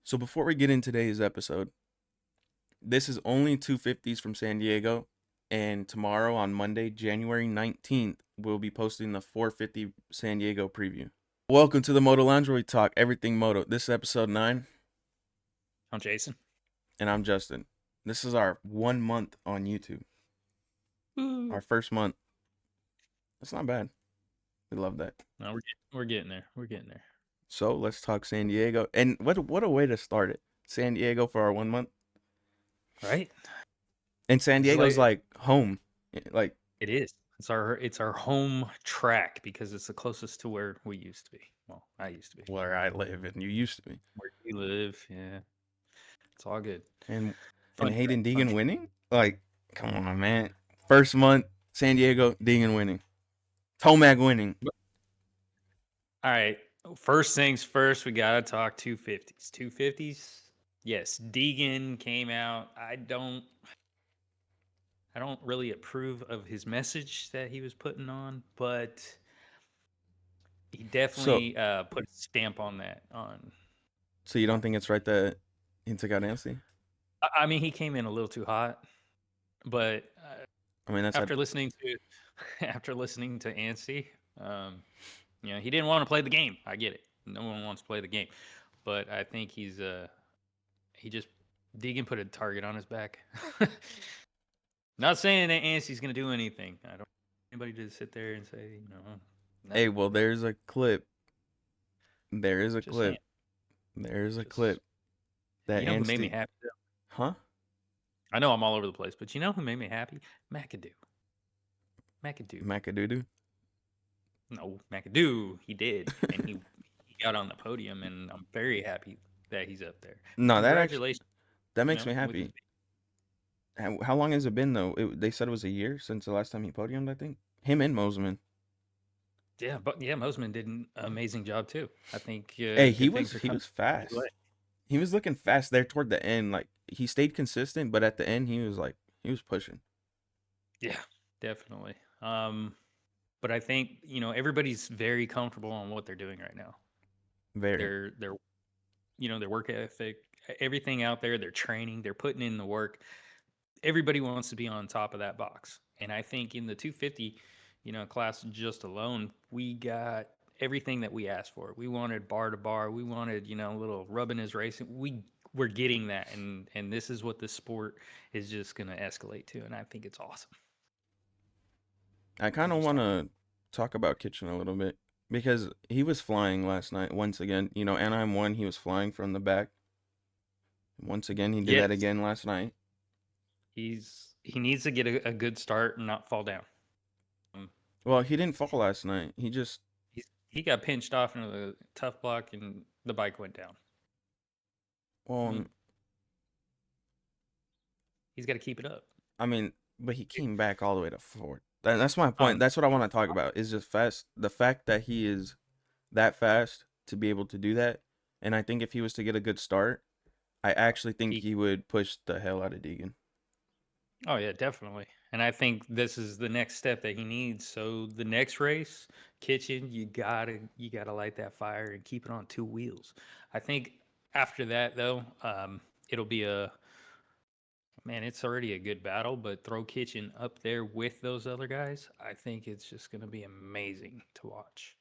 So before we get in today's episode, this is only 250s from San Diego, and tomorrow on Monday, January 19th, we'll be posting the 450 San Diego preview. Welcome to the Moto Lounge where we talk everything moto. This is episode 9, I'm Jason. and I'm Justin. This is our 1 month on YouTube. Our first month. That's not bad. We love that. No, we're getting there. We're getting there. So let's talk San Diego. And what a way to start it. San Diego for our 1 month. Right? And San It's Diego's like like home. Like it is. It's our home track because it's the closest to where we used to be. Well, I used to be. where I live and you used to be. Where you live, yeah. It's all good. And Fun track. Hayden Fun Deegan track. winning? Like, come on, man. First month, San Diego, Deegan winning. Tomac winning. All right. First things first, we gotta talk 250s. 250s. Yes, Deegan came out. I don't really approve of his message that he was putting on, but he So, definitely put a stamp on that. so you don't think it's right that he took out Nancy? I mean, he came in a little too hot, but I mean, that's after listening to after listening to Anstey, he didn't want to play the game. I get it. No one wants to play the game, but I think he just Deegan put a target on his back. Not saying that Anstey's gonna do anything. I don't want anybody to sit there and say, no. hey, well, there's a clip. There is a Just saying. clip. There's a Just clip that you know who made me Anstey. happy? Though? Huh? I know I'm all over the place, but you know who made me happy? McAdoo. McAdoo. Macadoo? No, McAdoo. He did, and he got on the podium, and I'm very happy that he's up there. No, Congratulations. that makes me With his happy. How long has it been though? They said it was a year since the last time he podiumed. I think him and Mosman. Mosman did an amazing job too. I think Hey, good things are he coming was his way. fast. He was looking fast there toward the end. Like he stayed consistent, but at the end he was pushing. Yeah, definitely. But I think everybody's very comfortable on what they're doing right now. Very. Their work ethic, everything out there. They're training. They're putting in the work. Everybody wants to be on top of that box, and I think in the 250, class just alone, we got everything that we asked for. We wanted bar to bar. We wanted a little rubbing his racing. We're getting that, and this is what the sport is just going to escalate to, and I think it's awesome. I kind of want to talk about Kitchen a little bit because he was flying last night once again. Anaheim won. He was flying from the back. Once again, he did that Yes, again last night. he needs to get a good start and not fall down. Well, he didn't fall last night. He got pinched off into the tough block and the bike went down. Well, He's got to keep it up. I mean, but he came back all the way to fourth. That's my point. That's what I want to talk about. Is just fast. The fact that he is that fast to be able to do that, and I think if he was to get a good start, I actually think he would push the hell out of Deegan. Oh yeah, definitely. And I think this is the next step that he needs. So the next race, Kitchen, you gotta light that fire and keep it on two wheels. I think after that though, it'll be it's already a good battle, but throw Kitchen up there with those other guys. I think it's just gonna be amazing to watch.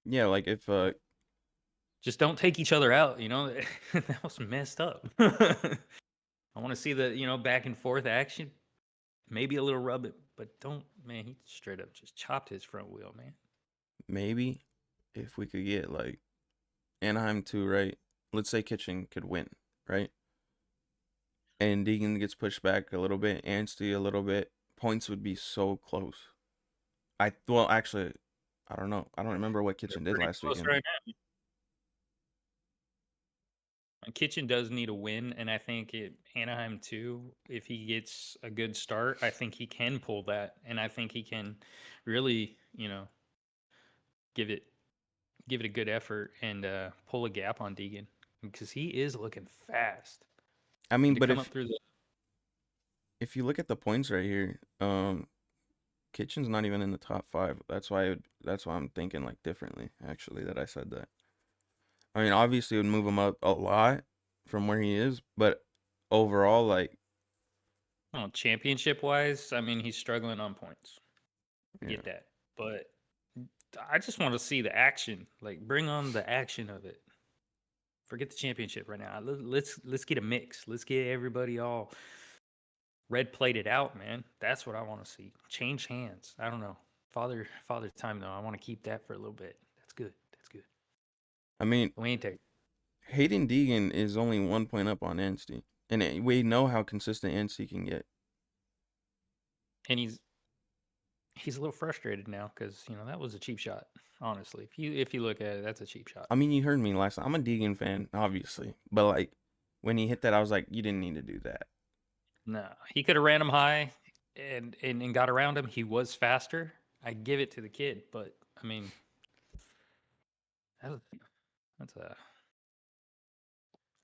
Yeah, like if Just don't take each other out. That was messed up. I want to see the back and forth action. Maybe a little rub it, but don't, man. He straight up just chopped his front wheel, man. maybe if we could get like Anaheim 2, right? Let's say Kitchen could win, right? And Deegan gets pushed back a little bit, Anstey a little bit. Points would be so close. Actually, I don't know. I don't remember what Kitchen did last Close weekend. right now. And Kitchen does need a win, and I think Anaheim too. If he gets a good start, I think he can pull that, and I think he can really, give it a good effort and pull a gap on Deegan because he is looking fast. I mean, To but come up through the if you look at the points right here, Kitchen's not even in the top 5. That's why I'm thinking like differently. Actually, that I said that. I mean, obviously, it would move him up a lot, from where he is, but overall, like, Well, championship wise, I mean, he's struggling on points. yeah. Get that. But I just want to see the action. Like, bring on the action of it. Forget the championship right now. Let's get a mix. Let's get everybody all red plated out, man. That's what I want to see. Change hands. I don't know. Father time though. I want to keep that for a little bit. That's good. That's good. I mean, We ain't there. Hayden Deegan is only 1 point up on Anstey, and we know how consistent Anstey can get. And he's a little frustrated now because that was a cheap shot. Honestly, if you look at it, that's a cheap shot. I mean, you heard me last time. I'm a Deegan fan, obviously, but like when he hit that, I was like, you didn't need to do that. No, he could have ran him high and got around him. He was faster. I give it to the kid, but I mean, that's that's a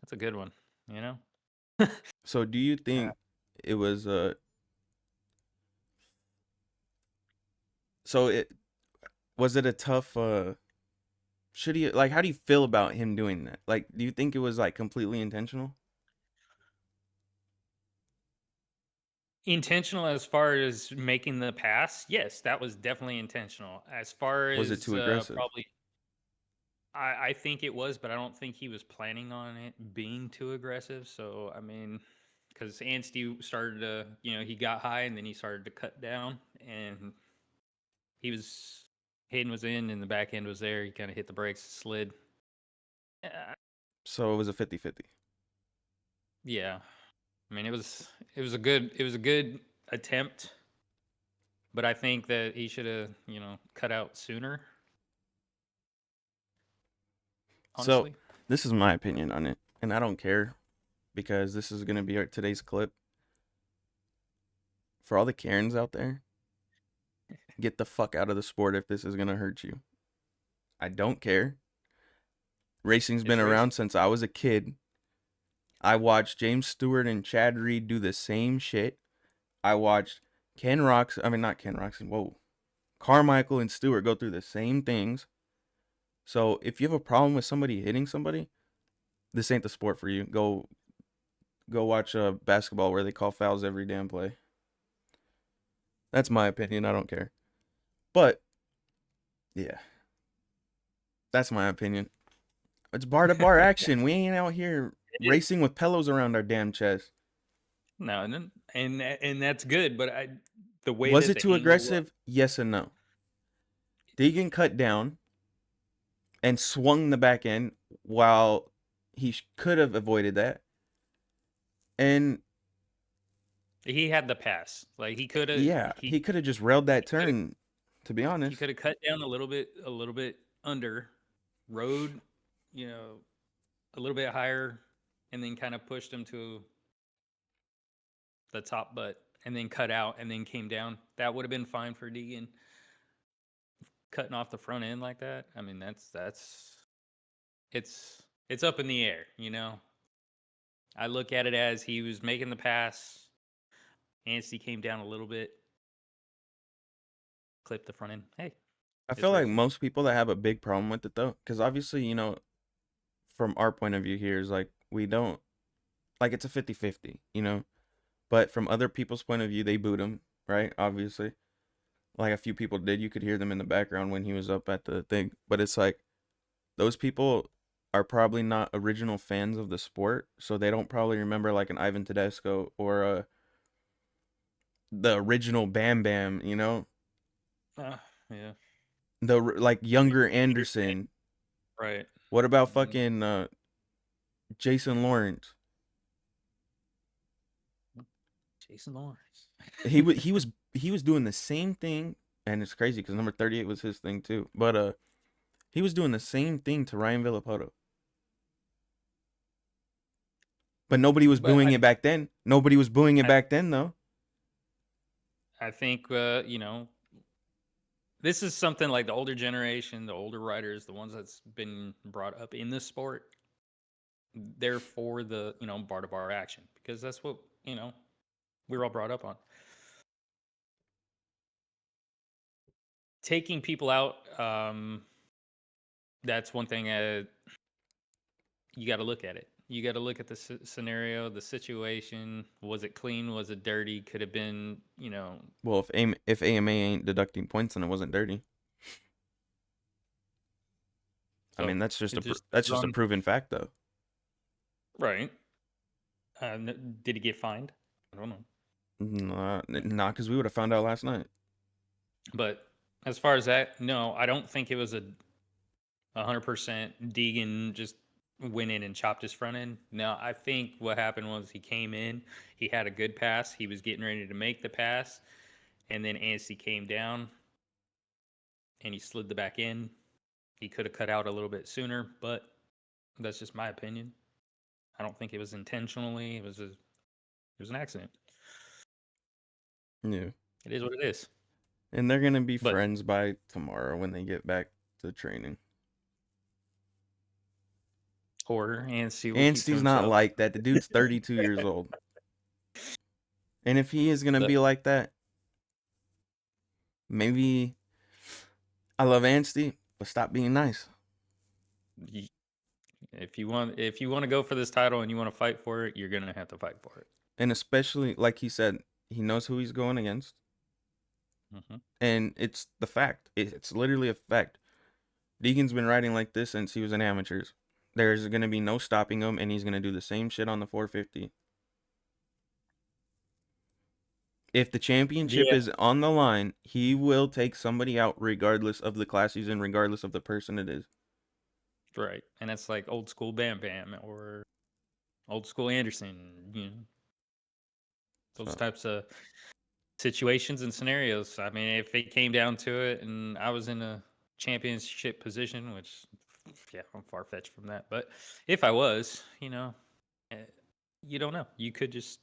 that's a good one. You know. So, do you Uh, think it was so it was it a tough should he like how do you feel about him doing that? Like, do you think it was like completely intentional? Intentional as far as making the pass, yes, that was definitely intentional. As far Was it as too aggressive? probably, I think it was, but I don't think he was planning on it being too aggressive. So I mean, because Anstey started to, he got high and then he started to cut down, and he was Hayden was in and the back end was there. He kind of hit the brakes, slid. Uh, So it was a 50-50. yeah, I mean it was a good attempt, but I think that he should have cut out sooner. So Honestly, this is my opinion on it, and I don't care because this is gonna be our today's clip. For all the Karens out there, get the fuck out of the sport if this is gonna hurt you. I don't care. Racing's been it's racing. around since I was a kid. I watched James Stewart and Chad Reed do the same shit. I watched not Ken Roxon, whoa. Carmichael and Stewart go through the same things. So if you have a problem with somebody hitting somebody, this ain't the sport for you. Go watch basketball where they call fouls every damn play. That's my opinion. I don't care. But yeah, that's my opinion. It's bar to bar action. We ain't out here It is. racing with pillows around our damn chest. No, and that's good, but the way Was that it the too angle was, aggressive? Yes and no. Deegan cut down and swung the back end while he could have avoided that. And he had the pass. Like yeah, he could have just railed that could have turn, to be he honest. could have cut down a little bit under, rode, you know, a little bit higher, and then kind of pushed him to the top butt, and then cut out, and then came down. That would have been fine for Deegan. Cutting off the front end like that. I mean, that's it's up in the air. I look at it as he was making the pass. Anstey came down a little bit, clipped the front end. Hey, I it's feel like racing. most people that have a big problem with it though, because obviously, from our point of view here is like we don't like it's a 50-50. But from other people's point of view, they boot him, right? Obviously. Like a few people did. You could hear them in the background when he was up at the thing. But it's like those people are probably not original fans of the sport, so they don't probably remember like an Ivan Tedesco or the original Bam Bam. Uh, yeah. The like younger Peter Pan. Anderson. Right. What about Mm, fucking Jason Lawrence? Jason Lawrence. He was doing the same thing, and it's crazy because number 38 was his thing too. But he was doing the same thing to Ryan Villapoto. But nobody was But booing it back then. Nobody was booing it I, back then though. I think this is something like the older generation, the older writers, the ones that's been brought up in this sport. They're for the bar to bar action because that's what we were all brought up on. Taking people out, that's one thing. You got to look at it. you got to look at the scenario, the situation. Was it clean? Was it dirty? Could have been, Well, if AMA ain't deducting points, then it wasn't dirty. I so mean, it just that's depends just a on, proven fact, though. right. Did he get fined? I don't know. Nah, because we would have found out last night. But as far as that, no, I don't think it was a 100% Deegan just went in and chopped his front end. No, I think what happened was he came in, he had a good pass, he was getting ready to make the pass, and then Anstey came down and he slid the back in. He could have cut out a little bit sooner, but that's just my opinion. I don't think it was intentionally. It was an accident. Yeah. It is what it is. And they're gonna be But friends by tomorrow when they get back to training. or Anstey will keep to Anstey's not himself. like that. The dude's 32 years old. And if he is gonna But be like that, maybe I love Anstey, but stop being nice. if you want to go for this title and you want to fight for it, you're gonna have to fight for it. And especially like he said, he knows who he's going against. Hmm. And it's the fact. It's literally a fact. Deegan's been riding like this since he was in amateurs. There's gonna be no stopping him, and he's gonna do the same shit on the 450. If the championship Yeah, is on the line, he will take somebody out regardless of the class he's in, regardless of the person it is. right. And that's like old school Bam Bam or old school Anderson. Those So, types of situations and scenarios. I mean, if it came down to it, and I was in a championship position, which yeah, I'm far fetched from that, but if I was, eh, you don't know. You could just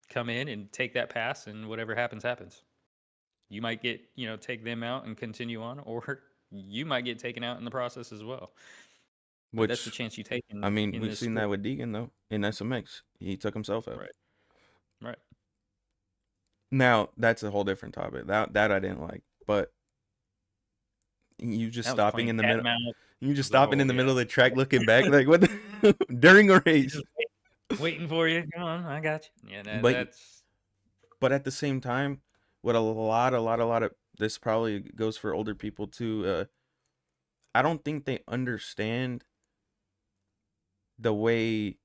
come in and take that pass, and whatever happens, happens. You might get, take them out and continue on, or you might get taken out in the process as well. But that's the which, chance you take I mean, in we've this seen that sport. with Deegan though in SMX. He took himself out. Right. Right. Now that's a whole different topic. That I didn't like, but you just That was stopping playing in the cat middle. and mouse. You just stopping So in the yeah, middle of the track, looking back, like what the, during a he's race. just waiting for you. Come on, I got you. Yeah, But that's at the same time, what a lot of this probably goes for older people too. I don't think they understand the way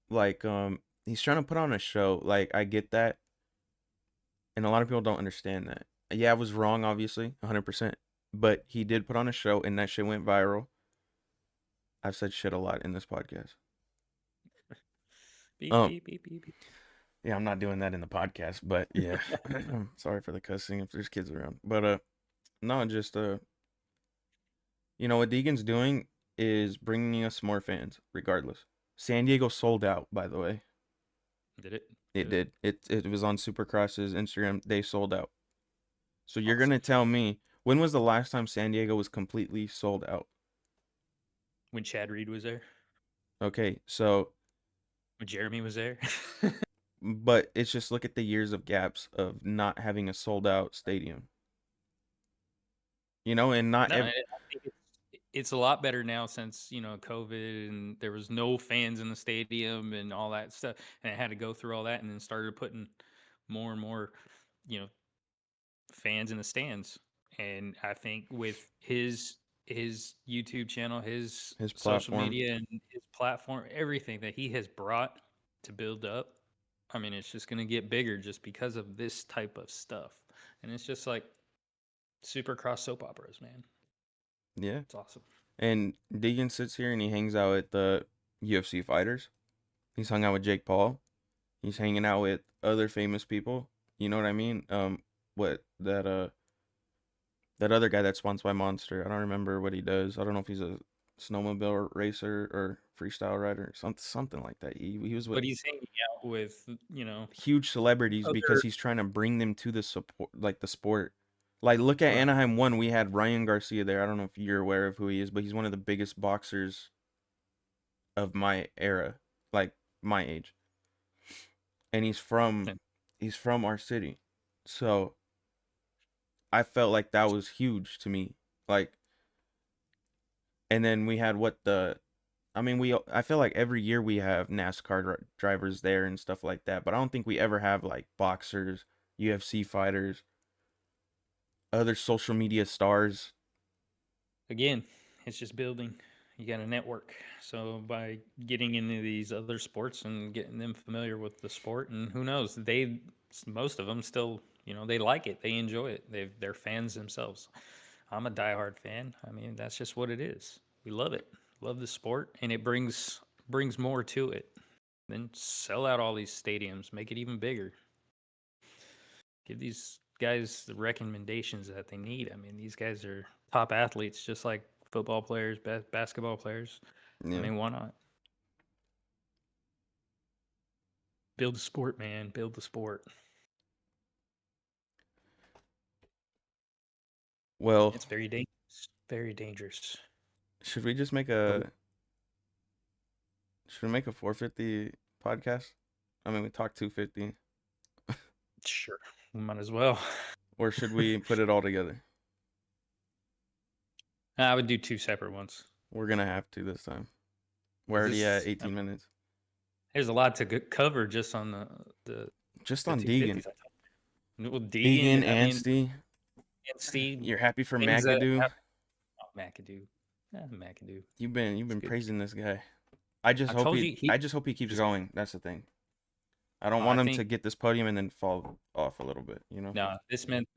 like he's trying to put on a show. Like I get that, and a lot of people don't understand that. Yeah, I was wrong, obviously, 100%. But he did put on a show, and that shit went viral. I've said shit a lot in this podcast. beep Um, beep beep beep beep. yeah, I'm not doing that in the podcast, but yeah, sorry for the cussing if there's kids around. But no, just what Deegan's doing is bringing us more fans, regardless. San Diego sold out, by the way. Did it? It Good. did. It was on Supercross's Instagram. They sold out. So you're Awesome. gonna tell me when was the last time San Diego was completely sold out? When Chad Reed was there, Okay, so when Jeremy was there. but it's just look at the years of gaps of not having a sold out stadium. And not No, I think it's a lot better now since COVID and there was no fans in the stadium and all that stuff, and it had to go through all that, and then started putting more and more, you know, fans in the stands. And I think with his YouTube channel, his his social platform. media, and his platform, everything that he has brought to build up, I mean, it's just going to get bigger just because of this type of stuff. And it's just like Supercross soap operas, man. Yeah. It's awesome. And Deegan sits here and he hangs out with the UFC fighters. He's hung out with Jake Paul. He's hanging out with other famous people. You know what I mean? What that other guy that's sponsored by Monster. I don't remember what he does. I don't know if he's a snowmobile racer or freestyle rider, something like that. He was with But he's hanging out with, huge celebrities because other he's trying to bring them to the support, like the sport. Like look at right. Anaheim 1. We had Ryan Garcia there. I don't know if you're aware of who he is, but he's one of the biggest boxers of my era, like my age, and And he's from our city. So I felt like that was huge to me. Like, and then we had what the I mean, I feel like every year we have NASCAR drivers there and stuff like that, but I don't think we ever have like boxers, UFC fighters, other social media stars. Again, it's just building. You got a network. So by getting into these other sports and getting them familiar with the sport, and who knows, most of them still, they like it, they enjoy it, they're fans themselves. I'm a diehard fan. I mean, that's just what it is. We love it, love the sport, and it brings more to it. Then sell out all these stadiums, make it even bigger. Give these guys the recommendations that they need. I mean, these guys are top athletes, just like football players, basketball players. I Yeah. mean, why not? Build the sport, man. Build the sport. Well, It's very dangerous. Very dangerous. should we just make But a should we make a 450 podcast? I mean, we talked 250, sure, we might as well. or should we put it all together? I would do two separate ones We're gonna have to this time. We're because already at this. 18 minutes. There's a lot to cover just on the Just the on two Deegan. fifties. I thought. Well, Deegan, Deegan. I mean, Anstey. and Steve, You're happy for things that McAdoo? happen. Oh, McAdoo. McAdoo. You've been It's good. praising this guy. I told you I just hope he keeps he's going. That's the thing. I don't I want him think to get this podium and then fall off a little bit, you know? no, this meant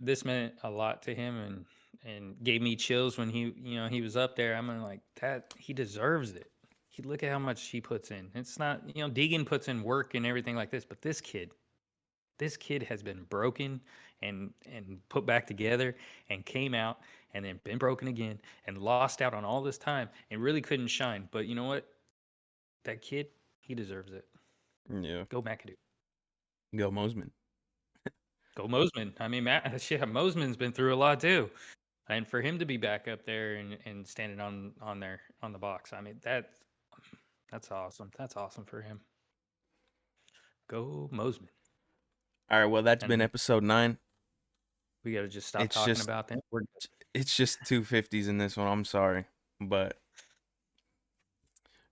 a lot to him and gave me chills when he was up there. I'm like that he deserves it. He look at how much he puts in. It's not, Deegan puts in work and everything like this, but this kid has been broken and put back together and came out and then been broken again and lost out on all this time and really couldn't shine. But you know what? That kid, he deserves it. Yeah. Go McAdoo. Go Mosman. Go Mosman. I mean, shit, Mosman's been through a lot too. And for him to be back up there and standing on the box, I mean that's awesome. That's awesome for him. Go Mosman. All right, well, that's been And episode 9. we got to just stop It's talking just about them. We're it's just 250s in this one. I'm sorry, but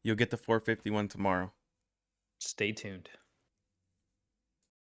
you'll get the 451 tomorrow. stay tuned.